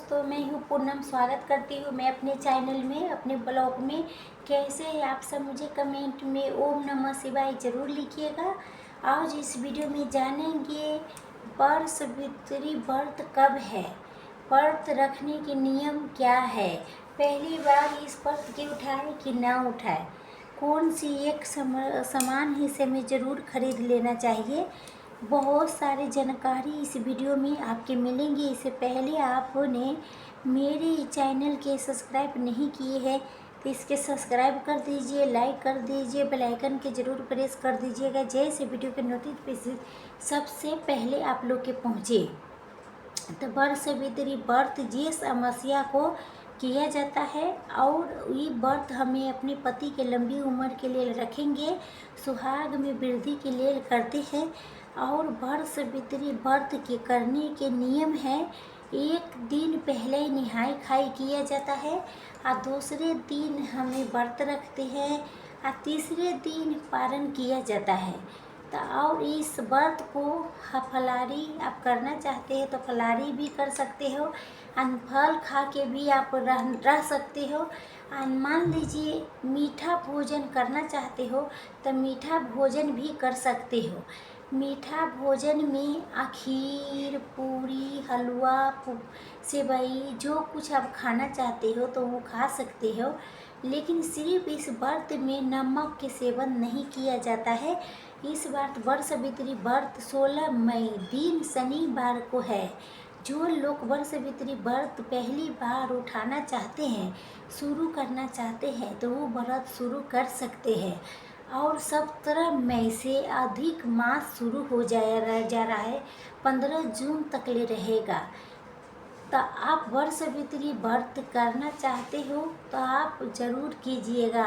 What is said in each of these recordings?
दोस्तों, मैं हूँ पूनम। स्वागत करती हूँ मैं अपने चैनल में, अपने ब्लॉग में। कैसे हैं आप सब? मुझे कमेंट में ओम नमः शिवाय ज़रूर लिखिएगा। आज इस वीडियो में जानेंगे बरसवित्री व्रत कब है, व्रत रखने के नियम क्या है, पहली बार इस व्रत के उठाए कि ना उठाए, कौन सी एक समान हिस्से में ज़रूर खरीद लेना चाहिए। बहुत सारी जानकारी इस वीडियो में आपके मिलेंगी। इससे पहले आपने मेरे चैनल के सब्सक्राइब नहीं किए हैं तो इसके सब्सक्राइब कर दीजिए, लाइक कर दीजिए, बेल आइकन के ज़रूर प्रेस कर दीजिएगा, जैसे वीडियो के नोटिफिकेशन सबसे पहले आप लोग के पहुँचे। तो बरसवित्री व्रत जिस अमावस्या को किया जाता है और ये व्रत हमें अपने पति के लंबी उम्र के लिए रखेंगे, सुहाग में वृद्धि के लिए करते हैं। और बरसवित्री व्रत के करने के नियम है, एक दिन पहले नहाई खाई किया जाता है और दूसरे दिन हमें व्रत रखते हैं और तीसरे दिन पारण किया जाता है। तो और इस व्रत को फलाहारी आप करना चाहते हैं तो फलाहारी भी कर सकते हो, फल खा के भी आप रह सकते हो। मान लीजिए मीठा भोजन करना चाहते हो तो मीठा भोजन भी कर सकते हो। मीठा भोजन में खीर, पूरी, हलवा, सेवई, जो कुछ आप खाना चाहते हो तो वो खा सकते हो। लेकिन सिर्फ इस व्रत में नमक के सेवन नहीं किया जाता है। इस बार बरसवित्री व्रत 16 मई दिन शनिवार को है। जो लोग बरसवित्री व्रत पहली बार उठाना चाहते हैं, शुरू करना चाहते हैं, तो वो व्रत शुरू कर सकते हैं। और 17 मई से अधिक मास शुरू हो जा रहा है, 15 जून तक ले रहेगा। तो आप बरसवित्री व्रत करना चाहते हो तो आप ज़रूर कीजिएगा।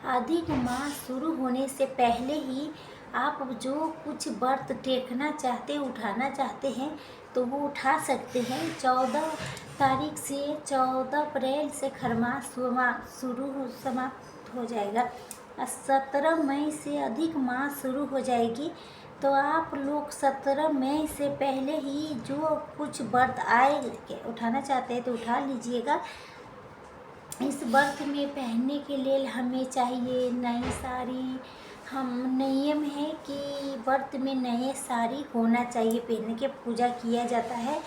अधिक मास शुरू होने से पहले ही आप जो कुछ व्रत टेकना चाहते, उठाना चाहते हैं तो वो उठा सकते हैं। 14 तारीख से 14 अप्रैल से खरमास समाप्त हो जाएगा। 17 मई से अधिक मास शुरू हो जाएगी। तो आप लोग 17 मई से पहले ही जो कुछ व्रत आए उठाना चाहते हैं तो उठा लीजिएगा। इस व्रत में पहनने के लिए हमें चाहिए नई साड़ी। हम नियम है कि व्रत में नए साड़ी होना चाहिए, पहन के पूजा किया जाता है।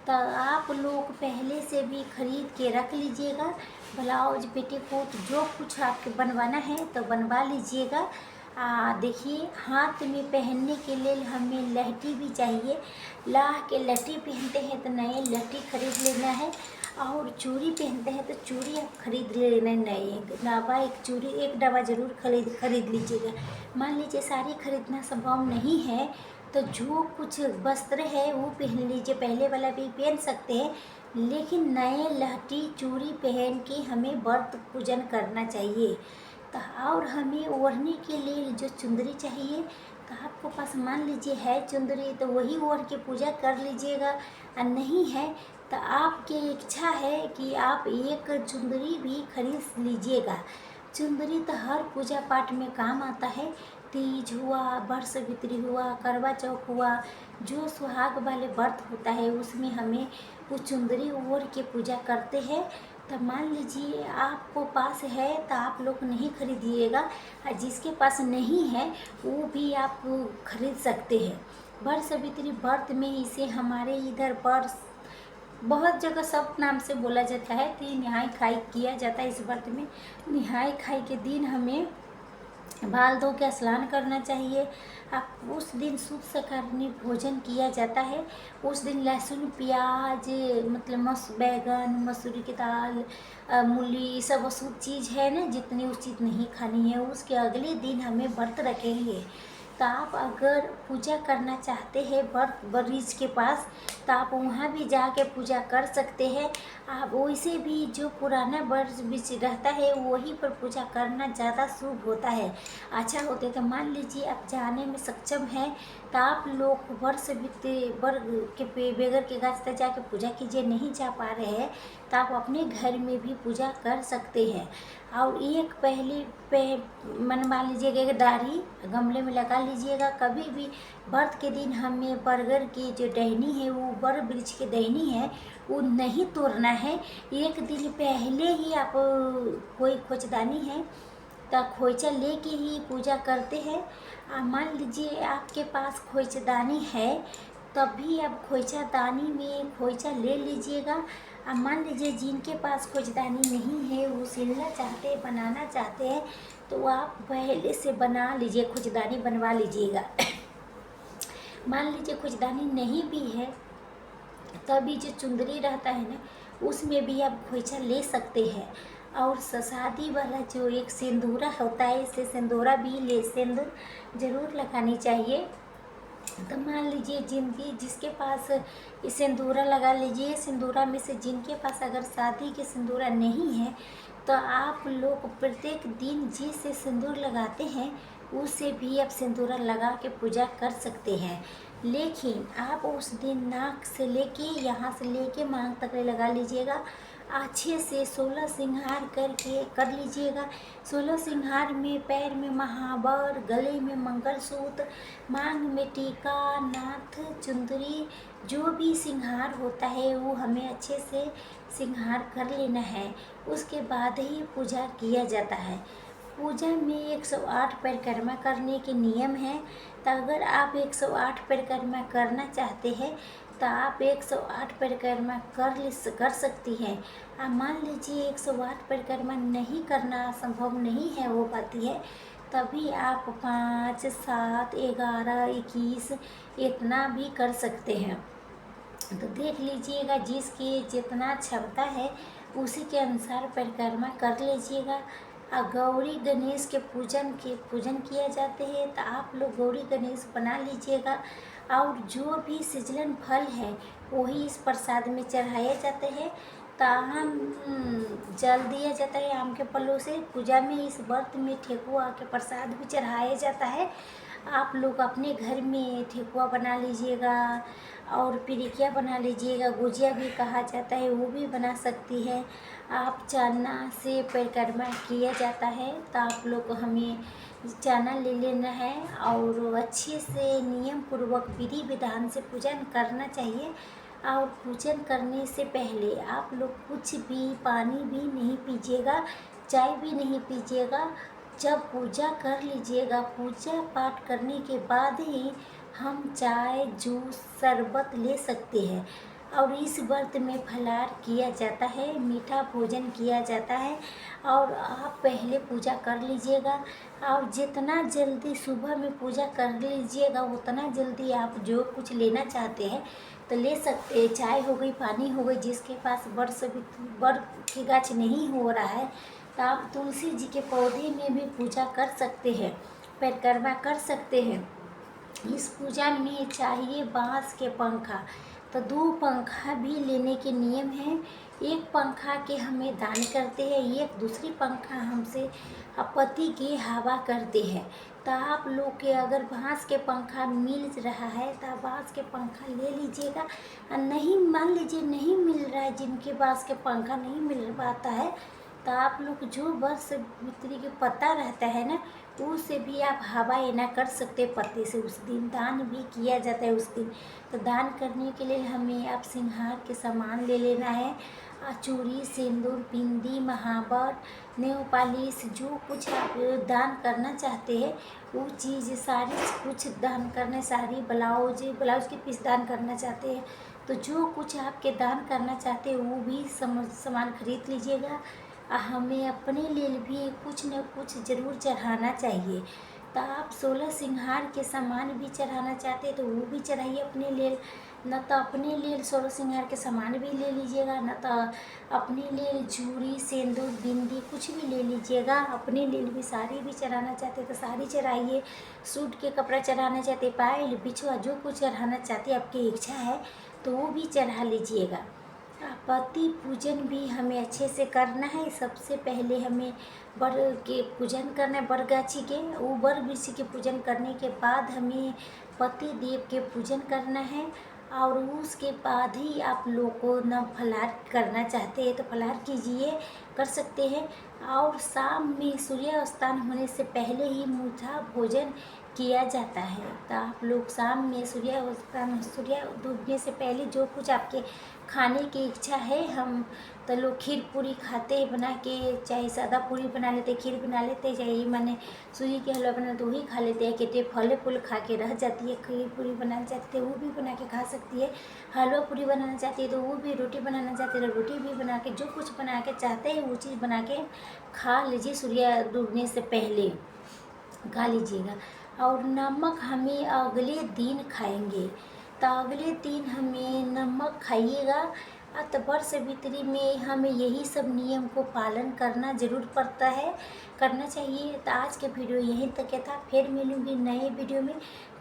तो आप लोग पहले से भी खरीद के रख लीजिएगा। ब्लाउज, पेटीकोट, जो कुछ आपके बनवाना है तो बनवा लीजिएगा। देखिए, हाथ में पहनने के लिए हमें लहठी भी चाहिए। लाह के लहठी पहनते हैं तो नए लहठी खरीद लेना है, और चूड़ी पहनते हैं तो चूड़ी आप खरीद लेना है नए डब्बा। एक डब्बा ज़रूर खरीद लीजिएगा। मान लीजिए साड़ी खरीदना संभव नहीं है तो जो कुछ वस्त्र है वो पहन लीजिए, पहले वाला भी पहन सकते हैं, लेकिन नए लहठी चूड़ी पहन के हमें व्रत पूजन करना चाहिए। तो और हमें ओढ़ने के लिए जो चुंदरी चाहिए, तो आपको पास मान लीजिए है चुंदरी तो वही ओढ़ के पूजा कर लीजिएगा, और नहीं है तो आपकी इच्छा है कि आप एक चुंदरी भी खरीद लीजिएगा। चुंदरी तो हर पूजा पाठ में काम आता है। तीज हुआ, बरसवित्री हुआ, करवा चौथ हुआ, जो सुहाग वाले व्रत होता है उसमें हमें वो चुंदरी ओढ़ के पूजा करते हैं। तो मान लीजिए आपको पास है तो आप लोग नहीं खरीदिएगा, और जिसके पास नहीं है वो भी आप खरीद सकते हैं। बरसवित्री व्रत में इसे हमारे इधर बहुत जगह सब नाम से बोला जाता है। तो नहाई खाई किया जाता है इस व्रत में। नहाई खाई के दिन हमें बाल धो के स्नान करना चाहिए। आप उस दिन शुद्ध शाकाहारी भोजन किया जाता है। उस दिन लहसुन, प्याज, मतलब बैगन, मसूरी की दाल, मूली, सब अशुद्ध चीज़ है ना, जितनी उस चीज़ नहीं खानी है। उसके अगले दिन हमें व्रत रखेंगे। तो आप अगर पूजा करना चाहते हैं व्रत ब्रिज के पास तो आप वहाँ भी जाके पूजा कर सकते हैं। आप वैसे भी जो पुराना ब्रिज रहता है वहीं पर पूजा करना ज़्यादा शुभ होता है, अच्छा होता है। तो मान लीजिए आप जाने में सक्षम हैं तो आप लोग वर्ग के बेगर के गाछ तक जाके पूजा कीजिए। नहीं जा पा रहे हैं तो आप अपने घर में भी पूजा कर सकते हैं। और एक पहले पे मनवा लीजिएगा, एक डाढ़ी गमले में लगा लीजिएगा। कभी भी व्रत के दिन हमें बरगद की जो टहनी है, वो बर वृक्ष की टहनी है, वो नहीं तोड़ना है। एक दिन पहले ही आप कोई खोचदानी है तो खोइचा लेके ही पूजा करते हैं। मान लीजिए आपके पास खोइचदानी है, तभी आप खोइचा दानी में खोइचा ले लीजिएगा। मान लीजिए जिनके पास खोजदानी नहीं है, वो सिलना चाहते हैं, बनाना चाहते हैं, तो आप पहले से बना लीजिए, खोजदानी बनवा लीजिएगा। मान लीजिए खोजदानी नहीं भी है, तभी जो चुंदरी रहता है ना, उसमें भी आप खोइचा ले सकते हैं। और शादी वाला जो एक सिंदूरा होता है, इससे सिंदूरा भी ले, सिंदूर ज़रूर लगानी चाहिए। तो मान लीजिए जिसके पास सिंदूरा लगा लीजिए। सिंदूरा में से जिनके पास अगर शादी के सिंदूरा नहीं है, तो आप लोग प्रत्येक दिन जिससे सिंदूर लगाते हैं, उससे भी आप सिंदूरा लगा के पूजा कर सकते हैं। लेकिन आप उस दिन नाक से लेके, यहाँ से लेके मांग तक लगा लीजिएगा। अच्छे से 16 श्रृंगार करके कर लीजिएगा। 16 श्रृंगार में पैर में महावर, गले में मंगलसूत्र, मांग में टीका, नाथ, चुंदरी, जो भी श्रृंगार होता है वो हमें अच्छे से श्रृंगार कर लेना है। उसके बाद ही पूजा किया जाता है। पूजा में 108 परिक्रमा करने के नियम हैं। तो अगर आप 108 परिक्रमा करना चाहते हैं, तो आप 108 परिक्रमा कर सकती हैं। मान लीजिए 108 परिक्रमा नहीं करना संभव नहीं है, वो पाती है, तभी आप 5, 7, 11, 21 इतना भी कर सकते हैं। तो देख लीजिएगा, जिसकी जितना क्षमता है उसी के अनुसार परिक्रमा कर लीजिएगा। गौरी गणेश के पूजन किया जाते हैं, तो आप लोग गौरी गणेश बना लीजिएगा। और जो भी सिजलन फल है वही इस प्रसाद में चढ़ाए जाते हैं। तो आम जल दिया जाता है आम के फलों से। पूजा में इस व्रत में ठेकुआ के प्रसाद भी चढ़ाया जाता है। आप लोग अपने घर में ठेकुआ बना लीजिएगा और पिरिकिया बना लीजिएगा, गुजिया भी कहा जाता है, वो भी बना सकती है आप। चना से परिक्रमा किया जाता है, तो आप लोग को हमें चना ले लेना है और अच्छे से नियम पूर्वक विधि विधान से पूजन करना चाहिए। और पूजन करने से पहले आप लोग कुछ भी, पानी भी नहीं पीजिएगा, चाय भी नहीं पीजिएगा। जब पूजा कर लीजिएगा, पूजा पाठ करने के बाद ही हम चाय, जूस, शरबत ले सकते हैं। और इस व्रत में फलाहार किया जाता है, मीठा भोजन किया जाता है। और आप पहले पूजा कर लीजिएगा, और जितना जल्दी सुबह में पूजा कर लीजिएगा, उतना जल्दी आप जो कुछ लेना चाहते हैं तो ले सकते हैं। चाय हो गई, पानी हो गई। जिसके पास बड़ की गाछ नहीं हो रहा है, तो आप तुलसी जी के पौधे में भी पूजा कर सकते हैं, परिक्रमा कर सकते हैं। इस पूजा में चाहिए बांस के पंखा, तो 2 पंखा भी लेने के नियम हैं। एक पंखा के हमें दान करते हैं, एक दूसरी पंखा हमसे पति की हवा करते हैं। तो आप लोग के अगर बांस के पंखा मिल रहा है तो बांस के पंखा ले लीजिएगा। नहीं, मान लीजिए नहीं मिल रहा है, जिनके बांस के पंखा नहीं मिल पाता है, तो आप लोग जो बस मित्री के पत्ता रहता है ना, उससे भी आप हवा एना कर सकते हैं पत्ते से। उस दिन दान भी किया जाता है उस दिन। तो दान करने के लिए हमें आप श्रृंगार के सामान ले लेना है। चूड़ी, सिंदूर, बिंदी, महावर, नेल पालिश, जो कुछ आप दान करना चाहते हैं वो चीज़ सारी कुछ दान करना। साड़ी, ब्लाउज के पीस दान करना चाहते हैं, तो जो कुछ आपके दान करना चाहते हैं वो भी सामान खरीद लीजिएगा। हमें अपने लिए भी कुछ न कुछ ज़रूर चढ़ाना चाहिए। तो आप 16 श्रृंगार के सामान भी चढ़ाना चाहते हैं तो वो भी चढ़ाइए अपने लिए। न तो अपने लिए 16 श्रृंगार के सामान भी ले लीजिएगा, न तो अपने लिए चूड़ी, सिंदूर, बिंदी कुछ भी ले लीजिएगा। अपने लिए भी साड़ी भी चढ़ाना चाहते तो साड़ी चढ़ाइए, सूट के कपड़ा चढ़ाना चाहते, पायल, बिछुआ, जो कुछ चढ़ाना चाहते आपकी इच्छा है तो वो भी चढ़ा लीजिएगा। पति पूजन भी हमें अच्छे से करना है। सबसे पहले हमें बर के पूजन करना है, बरगाछी के, वो बर वृक्ष के पूजन करने के बाद हमें पति देव के पूजन करना है। और उसके बाद ही आप लोग को न फलाहार करना चाहते हैं तो फलाहार कीजिए, कर सकते हैं। और शाम में सूर्यास्तान होने से पहले ही मीठा भोजन किया जाता है। तो आप लोग शाम में सूर्य डूबने से पहले जो कुछ आपके खाने की इच्छा है, हम तो लोग खीर पूरी खाते हैं बना के, चाहे सादा पूरी बना लेते, खीर बना लेते, चाहे माने सूजी के हलवा बना तो वही खा लेते हैं। कितने फल फूल खा के रह जाती है, खीर पूरी बनाना चाहते हैं वो भी बना के खा सकती है, हलवा पूरी बनाना चाहती है तो वो भी, रोटी बनाना चाहती है तो रोटी भी बना के, जो कुछ बना के चाहते हैं वो चीज़ बना के खा लीजिए। सूर्य डूबने से पहले खा लीजिएगा। और नमक हमें अगले दिन खाएंगे, तो अगले दिन हमें नमक खाइएगा। तो वर्ष भीतरी में हमें यही सब नियम को पालन करना ज़रूर पड़ता है, करना चाहिए। तो आज के वीडियो यहीं तक था, फिर मिलूँगी नए वीडियो में।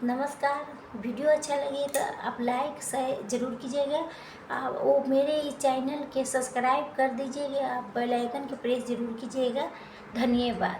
नमस्कार। वीडियो अच्छा लगे तो आप लाइक शेयर ज़रूर कीजिएगा, वो मेरे चैनल के सब्सक्राइब कर दीजिएगा, आप बेल आइकन के प्रेस ज़रूर कीजिएगा। धन्यवाद।